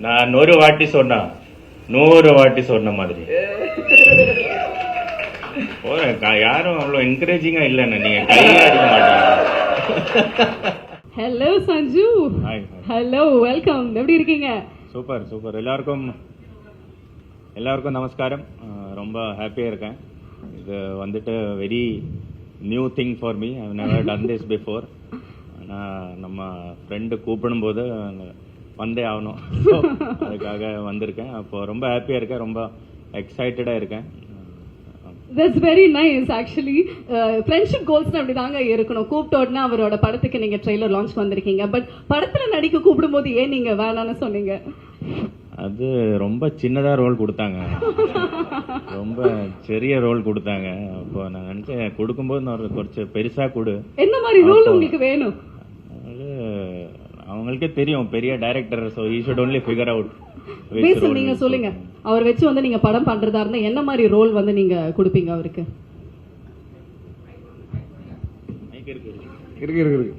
நான் 100 வாட்டி சொன்னா 100 வாட்டி சொன்ன மாதிரி யாரும் அவ்வளோ என்கரேஜிங்கா இல்லைண்ணா, நீங்க கையே அடிக்க மாட்டீங்க. ஹலோ சஞ்சு. Hello, welcome. எப்படி இருக்கீங்க? Super super. எல்லாருக்கும் நமஸ்காரம். ரொம்ப ஹாப்பியாக இருக்கேன். இது வந்துட்டு very new thing for me. I have never done this before. ஆனால் நம்ம ஃப்ரெண்டு கூப்பிடும்போது வந்தே ஆகணும், அதுக்காக வந்திருக்கேன். அப்போ ரொம்ப ஹாப்பியாக இருக்கேன், ரொம்ப எக்ஸைட்டடாக இருக்கேன். That's very nice actually. Friendship goals அப்படி தாங்க இருக்கணும். கூப்பிட்டோடனே அவரோட படத்துக்கு நீங்க ட்ரெய்லர் லான்ச் வந்திருக்கீங்க. பட் படத்துல நடிக்க கூப்பிடும்போது ஏன் நீங்க வேணான்னு சொன்னீங்க? அது ரொம்ப சின்னதா ரோல் கொடுத்தாங்க, ரொம்ப சிறிய ரோல் கொடுத்தாங்க. அப்போ நான் நினைச்சேன் கொடுக்கும்போது கொஞ்சம் பெருசா கொடு. என்ன மாதிரி ரோல் உங்களுக்கு வேணும்? அவங்களுக்கே தெரியும், பெரிய director. So he should only figure out. நீங்க சொல்லுங்க, அவர் வச்சு வந்து நீங்க படம் பண்றதா இருந்தா என்ன மாதிரி ரோல் வந்து நீங்க கொடுப்பீங்க அவருக்கு? இருக்கு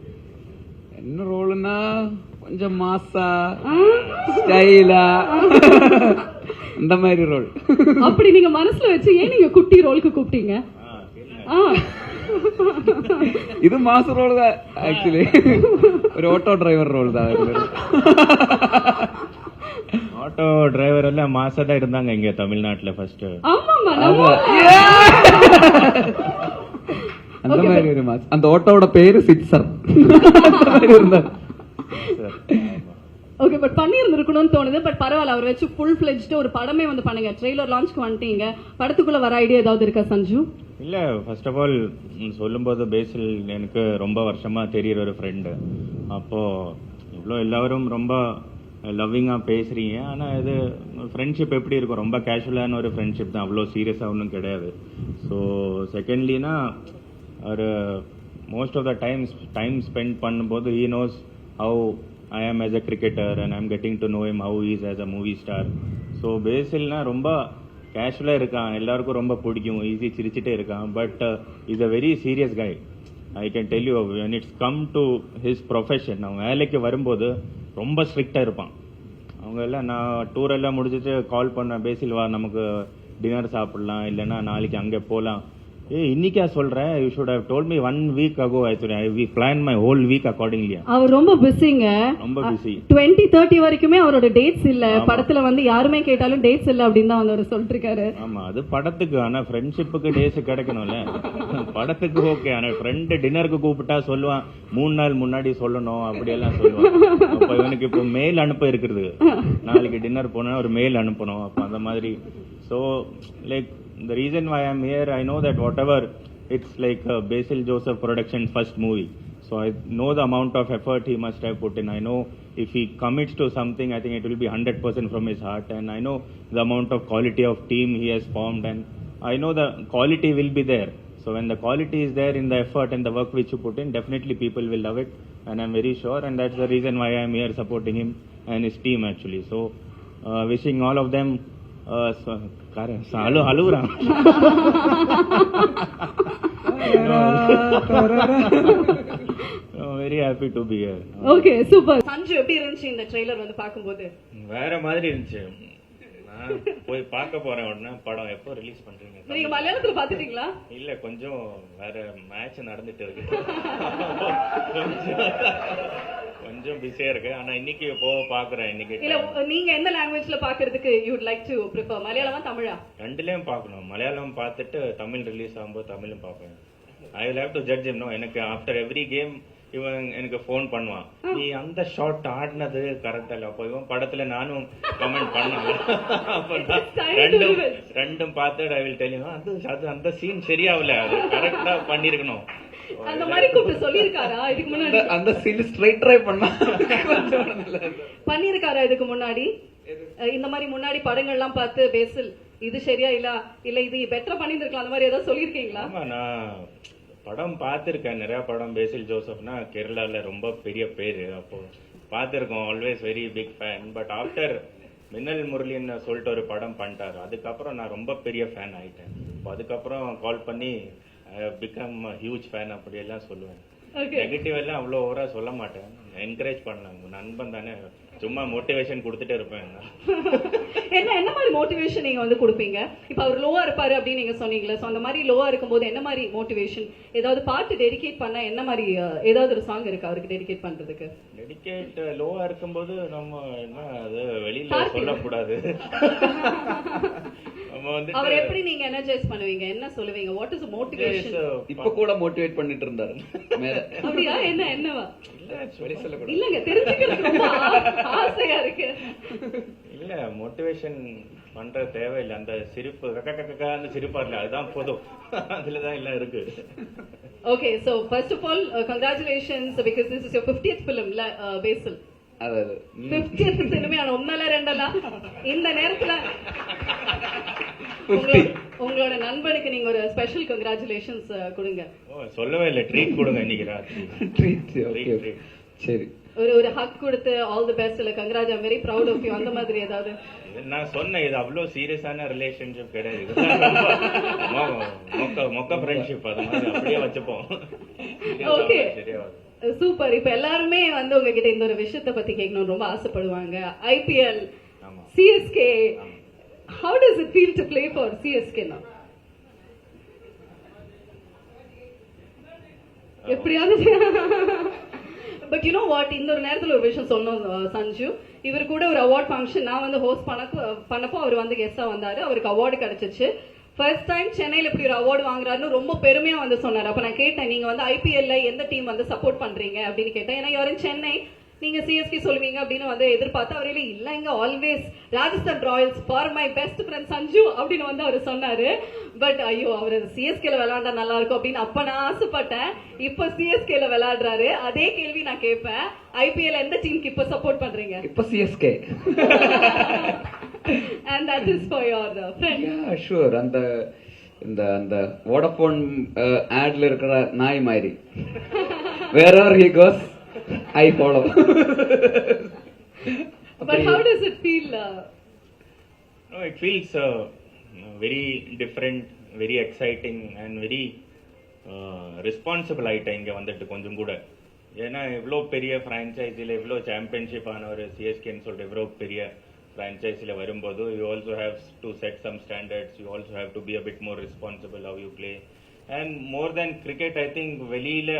என்ன ரோல்னா கொஞ்சம் மாசா ஸ்டைலா இந்த மாதிரி ரோல். அப்படி நீங்க மனசுல வச்சு ஏன் நீங்க குட்டி ரோலுக்கு கூப்பிட்டீங்க? இது மாச ரோல் தான் ஆக்சுவலி. ஒரு ஆட்டோ டிரைவர் ரோல் தான். ஆட்டோ டிரைவர் எல்லாம் மாசா தான் இருந்தாங்க இங்க தமிழ்நாட்டுல ஃபர்ஸ்ட். அந்த மாதிரி ஒரு மாஸ். அந்த ஆட்டோவோட பேரு சிக்ஸர். ஓகே, பட் பண்ணி இருந்திருக்கணும்னு தோணுது. பட் பரவாயில்ல, அவர் வச்சு ஃபுல் ஃபிளெஜ்ட் ஒரு படமே வந்து பண்ணுங்க. ட்ரெய்லர் லான்ச்க்கு வந்துட்டீங்க, படத்துக்குள்ள வர ஐடியா ஏதாவது இருக்கா சஞ்சு? இல்ல, ஃபர்ஸ்ட் ஆஃப் ஆல் சொல்லும்போது பேசில் எனக்கு ரொம்ப வருஷமா தெரியுற ஒரு ஃப்ரெண்டு. அப்போ இவ்வளோ எல்லாரும் ரொம்ப லவ்விங்கா பேசுறீங்க. ஆனா இது ஃப்ரெண்ட்ஷிப் எப்படி இருக்கும், ரொம்ப கேஷுவலான ஒரு ஃப்ரெண்ட்ஷிப் தான், அவ்வளோ சீரியஸா ஒன்றும் கிடையாது. ஸோ செகண்ட்லினா ஒரு most of the time spend பண்ணும்போது he knows how I am as a cricketer and I'm getting to know him how he is as a movie star. So பேசில்னா ரொம்ப கேஷுவலாக இருக்கான், எல்லாருக்கும் ரொம்ப பிடிக்கும், ஈஸி சிரிச்சுட்டே இருக்கான். But is a very serious guy. I can tell you when it's come to his profession, அவன் வேலைக்கு வரும்போது ரொம்ப ஸ்ட்ரிக்டாக இருப்பான். அவங்க எல்லாம் நான் டூர் எல்லாம் முடிச்சுட்டு கால் பண்ண, பேசில் வா நமக்கு டின்னர் சாப்பிடலாம், இல்லைன்னா நாளைக்கு அங்கே போகலாம். இன்னைக்கா சொல்றேன், you should have told me 1 week ago. Actually we planned my whole week accordingly. அவர் ரொம்ப பிஸிங்க, ரொம்ப பிஸி. 2030 வரைக்குமே அவரோட டேட்ஸ் இல்ல. படத்துல வந்து யாருமே கேட்டாலும் டேட்ஸ் இல்ல அப்படின்னு தான் வந்து அவர் சொல்லிட்டு இருக்காரு. ஆமா, அது படத்துக்கு. ஆனா ஃப்ரெண்ட்ஷிப்புக்கு டேஸ் கிடைக்கணும்ல. படத்துக்கு ஓகே, ஆனா ஃப்ரெண்டு டின்னருக்கு கூப்பிட்டா சொல்லுவான் 3 நாள் முன்னாடி சொல்லணும், அப்படியெல்லாம் சொல்லுவான். அப்ப இவனுக்கு இப்போ மெயில் அனுப்ப இருக்குது, நாளைக்கு டின்னர் போனா ஒரு மெயில் அனுப்பணும். அப்ப அந்த மாதிரி. So like the reason why I'm here, I know that whatever, it's like Basil Joseph Productions first movie, so I know the amount of effort he must have put in. I know if he commits to something, I think it will be 100% from his heart, and I know the amount of quality of team he has formed, and I know the quality will be there. So when the quality is there in the effort and the work which you put in, definitely people will love it, and I'm very sure, and that's the reason why I'm here supporting him and his team actually. So wishing all of them அழுகுறான். Very happy to be here. Okay, super. Sanju, எப்படி இருந்துச்சு இந்த trailer வந்து பாக்கும்போது? வேற மாதிரி இருந்துச்சு. நான் போய் பார்க்க போறேன் உடனே. படம் எப்போ ரிலீஸ் பண்றீங்க? நீங்க மலையாளத்துல பாத்துட்டீங்களா? இல்ல, கொஞ்சம் வேற மேட்ச் நடந்துட்டு இருக்கு, கொஞ்சம் பிஸியா இருக்கு. ஆனா இன்னைக்கு பாக்குறேன். இன்னைக்கு இல்ல, நீங்க எந்த லாங்குவேஜ்ல பாக்குறதுக்கு you would like to prefer, மலையாளமா தமிழா? ரெண்டுலயும் பார்க்கணும். மலையாளம் பார்த்துட்டு தமிழ் ரிலீஸ் ஆகும்போது தமிழும் பார்ப்பேன். I will have to judge him. No, எனக்கு ஆஃப்டர் எவ்ரி கேம் இவன் எனக்கு போன் பண்ணுவான், நீ அந்த ஷாட் ஆடினது கரெக்டா இல்ல. அப்போ இவன் படத்துல நானும் கமெண்ட் பண்ணல. ரெண்டும் பார்த்துட்டு ஐ வில் டெல் யூ, அது அந்த சீன் சரியாவல, அது கரெக்டா பண்ணிருக்கணும். அந்த மாதிரி கூப்பிட்டு சொல்லிருக்காரா இதுக்கு முன்னாடி? அந்த சீன் ஸ்ட்ரைட் ட்ரை பண்ணிருக்காரா இதுக்கு முன்னாடி? இந்த மாதிரி முன்னாடி படங்கள்லாம் பார்த்து பேசில் இது சரியா இல்ல இது பெட்டரா பண்ணிருக்கலாம், அந்த மாதிரி ஏதாவது சொல்லிருக்கீங்களா? ஆமா, நான் படம் பார்த்திருக்கேன், நிறைய படம். பேசில் ஜோசப்னா கேரளால ரொம்ப பெரிய பேரு, அப்போ பார்த்திருக்கோம். Always very big fan. But after Minnal முரளின்னு சொல்லிட்டு ஒரு படம் பண்ணிட்டாரு, அதுக்கப்புறம் நான் ரொம்ப பெரிய ஃபேன் ஆயிட்டேன். அதுக்கப்புறம் கால் பண்ணி பிகம் ஹியூஜ் ஃபேன் அப்படியெல்லாம் சொல்லுவேன். நெகட்டிவ் எல்லாம் அவ்வளோ ஓவரா சொல்ல மாட்டேன், என்கரேஜ் பண்ணலாம். நண்பன் தானே, சும்மா மோட்டிவேஷன் கொடுத்துட்டே இருப்பேன். என்ன மாதிரி மோட்டிவேஷன் நீங்க வந்து கொடுப்பீங்க? இப்ப அவர் லோவா இருப்பாரு அப்படின்னு நீங்க சொன்னீங்களா, சோ அந்த மாதிரி லோவா இருக்கும்போது என்ன மாதிரி மோட்டிவேஷன், ஏதாவது பாட்டு டெடிகேட் பண்ண என்ன மாதிரி ஏதாவது ஒரு சாங் இருக்கு அவருக்கு டெடிகேட் பண்றதுக்கு? டெடிகேட் லோவா இருக்கும்போது நம்ம என்ன அது வெளியில சொல்லக்கூடாது. நம்ம வந்து அவர் எப்படி நீங்க எனர்ஜைஸ் பண்ணுவீங்க, என்ன சொல்லுவீங்க, வாட் இஸ் மோட்டிவேஷன்? இப்ப கூட மோட்டிவேட் பண்ணிட்டு இருந்தாரு மேல. அப்படியா? என்னவா? வெளி சொல்லக்கூடாது. இல்லங்க, தெரிஞ்சுக்கிறது ரொம்ப ஆசையா இருக்கு. இல்ல மோட்டிவேஷன் பண்ற தேவையில்லை. அந்த சிரிப்பு அந்த சிரிப்பா இல்ல, அதுதான் போதும். அதுலதான் எல்லாம் இருக்கு. Okay, so first of all, congratulations because this is your 50th film, Basil. அதாவது 50th film ஆன ஒண்ணல ரெண்டல இந்த நேரத்துல உங்களோட நண்பனுக்கு நீங்க ஒரு ஸ்பெஷல் கங்க்ராச்சுலேஷன்ஸ் கொடுங்க. சொல்லவே இல்ல, ட்ரீட் கொடுங்க இன்னைக்கு ராத்திரி. ட்ரீட். ஓகே சரி, ஒரு ஹக் கொடுத்து ஆல் தி பெஸ்ட் இல்ல congrats, I am very proud of you அந்த மாதிரி ஏதாவது? நான் சொன்னேன், இது அவ்வளவு சீரியஸான ரிலேஷன்ஷிப் கிடையாது, மொக்க ஃப்ரெண்ட்ஷிப், அது மாதிரி அப்படியே வச்சுப்போம். Okay super. இப்ப எல்லாருமே வந்து உங்ககிட்ட இந்த ஒரு விஷயத்தை பத்தி கேட்கணும்னு ரொம்ப ஆசைப்படுவாங்க. IPL, CSK, how does it feel to play for CSK now? எப்படியாவது பட் யூ நோ வாட், இந்த ஒரு நேரத்துல ஒரு விஷயம் சொல்லணும் சஞ்சு. இவர் கூட ஒரு அவார்ட் ஃபங்க்ஷன் நான் வந்து ஹோஸ்ட் பண்ணப்போ அவர் வந்து கெஸ்டா வந்தாரு, அவருக்கு அவார்டு கிடைச்சிச்சு. ஃபர்ஸ்ட் டைம் சென்னையில இப்படி ஒரு அவார்டு வாங்குறாருன்னு ரொம்ப பெருமையா வந்து சொன்னாரு. அப்ப நான் கேட்டேன், நீங்க வந்து IPL எந்த டீம் வந்து சப்போர்ட் பண்றீங்க அப்படின்னு கேட்டேன். ஏன்னா யாரும் சென்னை, நீங்க CSK சொல்லுவீங்க அப்படின்னு வந்து எதிர்பார்த்து அவரே இல்ல இங்க always Rajasthan Royals for my best friend Sanju அப்படின்னு வந்து அவர் சொன்னாரு. பட் ஐயோ அவர் CSKல விளையாண்டா நல்லா இருக்கும் அப்படின்னு அப்ப நான் ஆசைப்பட்டேன். இப்ப CSKல விளையாடுறாரு. அதே கேள்வி நான் கேட்பேன், IPL எந்த டீமுக்கு இப்ப சப்போர்ட் பண்றீங்க? இப்ப CSK. And that is for your friend. Yeah, sure. அந்த வோடபோன் ஆட்ல இருக்கிற நாய் மாதிரி wherever he goes I follow. But how does it feel? No, it feels very different, very exciting and very responsible ஆயிட்டேன் இங்க வந்துட்டு கொஞ்சம் கூட. ஏன்னா இவ்வளோ பெரிய ஃப்ரான்ச்சைஸில் இவ்வளோ சாம்பியன்ஷிப் ஆன ஒரு CSKன்னு சொல்லிட்டு இவ்வளோ பெரிய ஃப்ரான்ச்சைஸில் வரும்போது you also have to set some standards, you also have to be a bit more responsible how you play. And more than cricket, I think வெளியில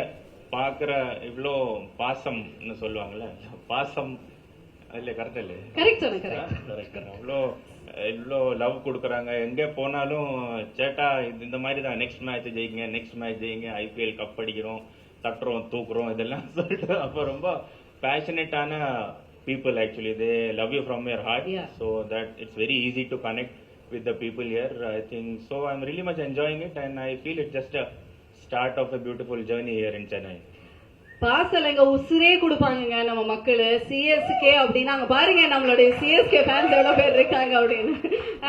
பார்க்குற இவ்வளோ பாசம்னு சொல்லுவாங்கல்ல, பாசம் இல்லை கரெக்ட் இல்லை? கரெக்ட். இவ்வளோ லவ் கொடுக்குறாங்க. எங்கே போனாலும் சேட்டா இந்த மாதிரி தான், நெக்ஸ்ட் மேட்ச் ஜெயிங்க, IPL கப் அடிக்கிறோம், தட்டுறோம், தூக்குறோம், இதெல்லாம் சொல்லிட்டு அப்போ ரொம்ப பேஷனேட்டான people actually, they love you from your heart. Yeah. So that it's very easy to connect with the people here, I think. So I'm really much enjoying it and I feel it's just a start of a beautiful journey here in Chennai. பாசலங்க உசுரே கொடுப்பாங்க நம்ம மக்கள் CSK அப்படின்னா. அங்க பாருங்க நம்மளுடைய CSK fans எவ்வளவு பேர் இருக்காங்க அப்படின்னு.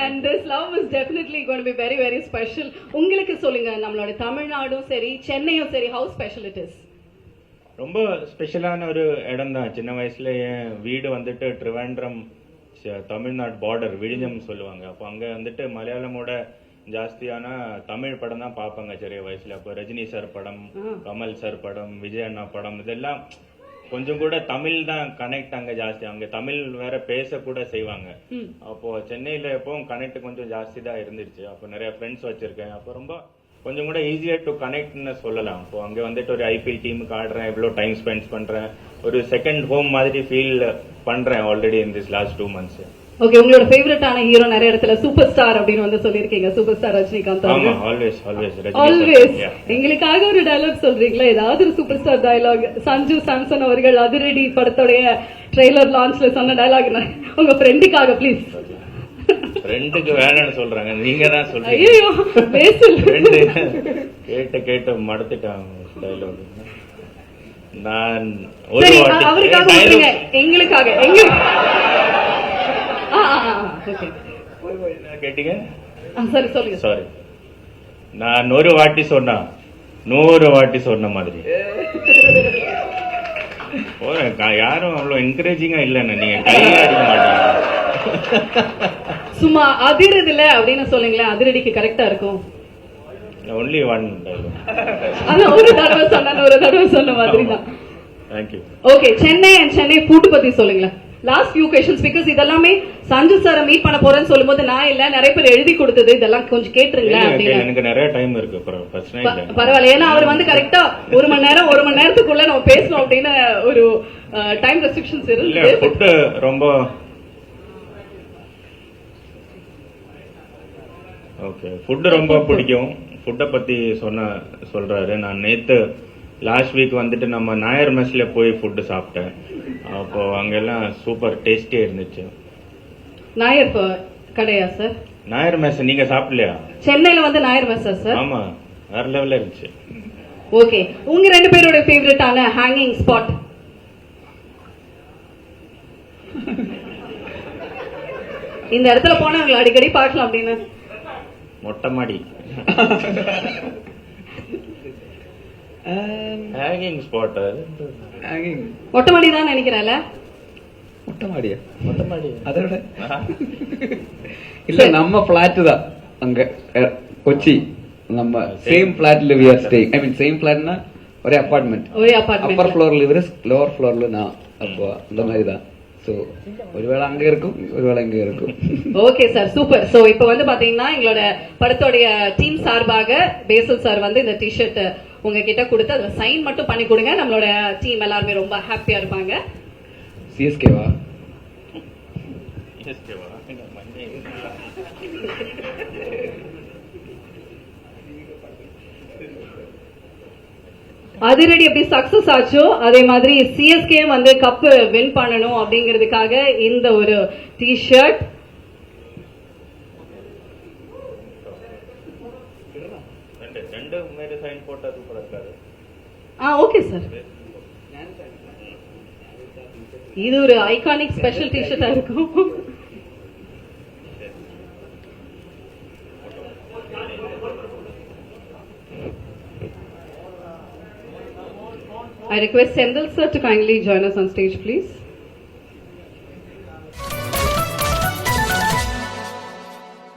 And this love is definitely going to be very very special. உங்களுக்கு சொல்லுங்க, நம்மளுடைய தமிழ்நாடும் சரி சென்னையும் சரி, how special it is? ரொம்ப ஸ்பெஷலான ஒரு இடம் தான். சின்ன வயசுல என் வீடு வந்துட்டு ட்ரிவாண்ட்ரம் தமிழ்நாடு பார்டர், விழிஞம் சொல்லுவாங்க. அப்போ அங்கே வந்துட்டு மலையாளமோட ஜாஸ்தியான தமிழ் படம் தான் பார்ப்பாங்க சிறிய வயசுல. அப்போ ரஜினி சார் படம், கமல் சார் படம், விஜய் அண்ணா படம், இதெல்லாம் கொஞ்சம் கூட தமிழ் தான் கனெக்ட் அங்கே ஜாஸ்தி. அங்கே தமிழ் வேற பேச கூட செய்வாங்க. அப்போ சென்னையில எப்பவும் கனெக்ட் கொஞ்சம் ஜாஸ்தி தான் இருந்துருச்சு. அப்போ நிறைய ஃப்ரெண்ட்ஸ் வச்சிருக்கேன். அப்போ ரொம்ப கொஞ்சம் கூட ஈஸியர் டு கனெக்ட்னு சொல்லலாம். இப்போ அங்கே வந்துட்டு ஒரு IPL டீமுக்கு ஆடுறேன், எவ்வளோ டைம் ஸ்பெண்ட் பண்றேன், ஒரு செகண்ட் ஹோம் மாதிரி ஃபீல் பண்றேன் already in this last 2 months. Okay, உங்களோட ஃபேவரட்டான ஹீரோ நிறைய இடத்துல சூப்பர் ஸ்டார் அப்படின்னு வந்து சொல்லிருக்கீங்க. Super star Rajinikanth. ஆமா, ஆல்வேஸ் ஆல்வேஸ். எங்களுக்காக ஒரு டயலாக் சொல்றீங்களா? ஏதாவது ஒரு super star dialogue. Sanju Samson அவர்கள் அதிரடி படத்துடைய ட்ரெய்லர் லான்ச்ல சொன்ன டயலாக் உங்க ஃப்ரெண்டுக்காக ப்ளீஸ். ஃப்ரெண்டுக்கு வேணும்னு சொல்றாங்க, நீங்க தான் சொல்றீங்க. ஐயோ பேசல் கேட்டு மடுத்துட்டாங்க டயலாக். நான் சரி அவருக்காக சொல்றீங்க, எங்களுக்காக கேட்டீங்க. சரி சொல்லுங்க. சாரி, நான் ஒரு வாட்டி சொன்னா 100 வாட்டி சொன்ன மாதிரி. யாரும் அவ்வளவு என்கரேஜிங்கா இல்லன்னு நீங்க கையில அடிக்க மாட்டீங்க. சும்மா அதிரதுல அப்படின்னு சொல்லுங்களேன், அதிரடிக்கு கரெக்டா இருக்கும். Only one dialogue. ஆனா ஒரு தடவை சொன்ன மாதிரி தான். Thank you. Okay, Chennai and Chennai food பத்தி சொல்லுங்களேன். லாஸ்ட் ஃபியூ கொஸ்டின்ஸ் பிகாஸ் இதெல்லாமே சஞ்சு சாரை மீட் பண்ண போறேன்னு சொல்லும்போது நான் இல்ல நிறைய பேர் எழுதி கொடுத்தது இதெல்லாம் கொஞ்சம் கேட்டுருங்களேன் அப்படின்னு. எனக்கு நிறைய டைம் இருக்கு, பிரச்சனை இல்லை. பரவாயில்ல, ஏன்னா அவர் வந்து கரெக்டா 1 மணி நேரத்துக்குள்ள நம்ம பேசணும் அப்படின்னு ஒரு டைம் ரெஸ்ட்ரிக்ஷன்ஸ் இருக்கு. ஃபுட் ரொம்ப ஓகே, ஃபுட் ரொம்ப பிடிக்கும். ஃபுட்டை பத்தி சொல்றாரு. நான் நேத்து லாஸ்ட் வீக் வந்துட்டு நம்ம நாயர் மெஸ்ல போய் ஃபுட்டு சாப்பிட்டேன். அப்போ அங்கெல்லாம் சூப்பர் டேஸ்டியா இருந்துச்சு. நாயர் கடையா சார்? நாயர் மெஸ் நீங்க சாப்பிடலையா? சென்னையில வந்து நாயர் மெஸ்ஸா சார்? ஆமா, வேற லெவல்ல இருந்துச்சு. ஓகே, உங்க 2 பேரோட ஃபேவரட்டான ஹேங்கிங் ஸ்பாட்? இந்த இடத்துல போனா உங்களை அடிக்கடி பார்க்கலாம் அப்படின்னு. மொட்டை மாடி ஹேங்கிங் ஸ்பாட். மொட்டை மாடி தான் நினைக்கிறேன்ல. மொட்டை மாடியா? மொட்டை மாடி அதோட இல்ல, நம்ம பிளாட் தான் அங்க கொச்சி. நம்ம சேம் பிளாட்ல we are staying. I mean same பிளாட்னா ஒரே அபார்ட்மெண்ட். அப்பர் ஃப்ளோர்ல இவரு, லோவர் ஃப்ளோர்ல நான். அப்போ அந்த மாதிரி தான். சோ ஒருவேளை அங்க இருக்கும், ஒருவேளை இங்க இருக்கும். Okay sir, super. சோ இப்போ வந்து பாத்தீங்கன்னா எங்களோட படத்தோடைய டீம் சார்பாக பேசல் சார் வந்து இந்த டிஷர்ட் உங்ககிட்ட கொடுத்து அதை சைன் மட்டும் பண்ணி கொடுங்க. நம்மளோட டீம் எல்லாருமே ரொம்ப ஹாப்பியா இருப்பாங்க. சிஎஸ்கேவா? அதிரடி எப்படி சக்சஸ் ஆச்சோ அதே மாதிரி சிஎஸ்கே வந்து கப் வின் பண்ணணும் அப்படிங்கிறதுக்காக இந்த ஒரு டி-ஷர்ட். ஓகே சார், இது ஒரு ஐகானிக் ஸ்பெஷல் டி-ஷர்ட்டா இருக்கும். I request Sendil sir to kindly join us on stage, please.